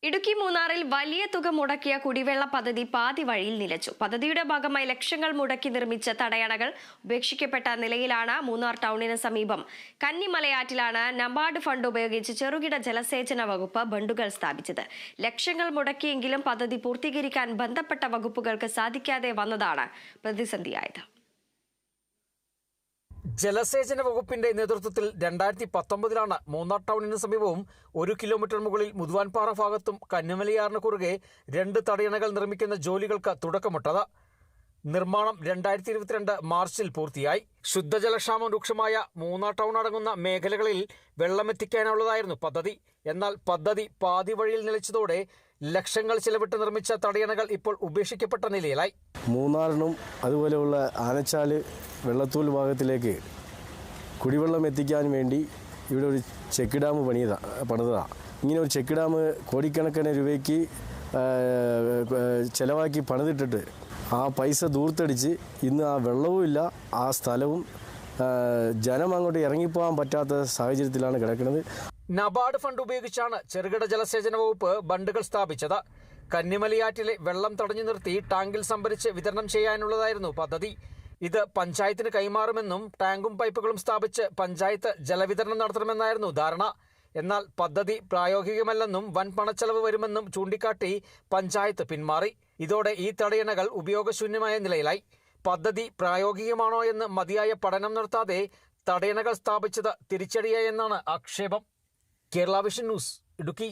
ഇടുക്കി മൂന്നാറിൽ വലിയ തുക മുടക്കിയ കുടിവെള്ള പദ്ധതി പാതി വഴിയിൽ നിലച്ചു. പദ്ധതിയുടെ ഭാഗമായി ലക്ഷങ്ങൾ മുടക്കി നിർമ്മിച്ച തടയണകൾ ഉപേക്ഷിക്കപ്പെട്ട നിലയിലാണ്. മൂന്നാർ ടൗണിന് സമീപം കന്നിമലയാറ്റിലാണ് നബാർഡ് ഫണ്ട് ഉപയോഗിച്ച് ചെറുകിട ജലസേചന വകുപ്പ് ബണ്ടുകൾ സ്ഥാപിച്ചത്. ലക്ഷങ്ങൾ മുടക്കിയെങ്കിലും പദ്ധതി പൂർത്തീകരിക്കാൻ ബന്ധപ്പെട്ട വകുപ്പുകൾക്ക് സാധിക്കാതെ വന്നതാണ് പ്രതിസന്ധിയായത്. ജലസേചന വകുപ്പിന്റെ നേതൃത്വത്തിൽ 2019 മൂന്നാർ ടൗണിന് സമീപവും 1 കിലോമീറ്റർ മുകളിൽ മുതുവാൻപാറ ഭാഗത്തും കന്നിമലയാറിന് കുറുകെ 2 തടയണകൾ നിർമ്മിക്കുന്ന ജോലികൾക്ക് തുടക്കമിട്ടത്. നിർമ്മാണം 2022 മാർച്ചിൽ പൂർത്തിയായി. ശുദ്ധജലക്ഷാമം രൂക്ഷമായ മൂന്നാർ ടൗൺ അടങ്ങുന്ന മേഖലകളിൽ വെള്ളമെത്തിക്കാനുള്ളതായിരുന്നു പദ്ധതി. എന്നാൽ പദ്ധതി പാതി വഴിയിൽ നിലച്ചതോടെ ലക്ഷങ്ങൾ ചിലവിട്ട് നിർമ്മിച്ച തടയണകൾ ഇപ്പോൾ ഉപേക്ഷിക്കപ്പെട്ട നിലയിലായി. മൂന്നാറിനും അതുപോലെയുള്ള ആനച്ചാല് വെള്ളത്തൂൽ ഭാഗത്തിലേക്ക് കുടിവെള്ളം എത്തിക്കാൻ വേണ്ടി ഇവിടെ ഒരു ചെക്ക് ഡാം പണിതതാണ്. ഇങ്ങനെ ഒരു ചെക്ക് ഡാം കോടിക്കണക്കിന് രൂപയ്ക്ക് ചിലവാക്കി പണിതിട്ടിട്ട് ആ പൈസ ദൂർത്തടിച്ച് ഇന്ന് ആ വെള്ളവുമില്ല, ആ സ്ഥലവും ജനം അങ്ങോട്ട് ഇറങ്ങിപ്പോകാൻ പറ്റാത്ത സാഹചര്യത്തിലാണ് കിടക്കുന്നത്. നബാർഡ് ഫണ്ട് ഉപയോഗിച്ചാണ് ചെറുകിട ജലസേചന വകുപ്പ് ബണ്ടുകൾ സ്ഥാപിച്ചത്. കന്നിമലയാറ്റിലെ വെള്ളം തടഞ്ഞു നിർത്തി ടാങ്കിൽ സംഭരിച്ച് വിതരണം ചെയ്യാനുള്ളതായിരുന്നു പദ്ധതി. ഇത് പഞ്ചായത്തിന് കൈമാറുമെന്നും ടാങ്കും പൈപ്പുകളും സ്ഥാപിച്ച് പഞ്ചായത്ത് ജലവിതരണം നടത്തണമെന്നായിരുന്നു ധാരണ. എന്നാൽ പദ്ധതി പ്രായോഗികമല്ലെന്നും വൻ പണച്ചെലവ് വരുമെന്നും ചൂണ്ടിക്കാട്ടി പഞ്ചായത്ത് പിന്മാറി. ഇതോടെ ഈ തടയണകൾ ഉപയോഗശൂന്യമായ നിലയിലായി. പദ്ധതി പ്രായോഗികമാണോ എന്ന് മതിയായ പഠനം നടത്താതെ തടയണകൾ സ്ഥാപിച്ചത് തിരിച്ചടിയായെന്നാണ് ആക്ഷേപം. Kerala vision news, Idukki.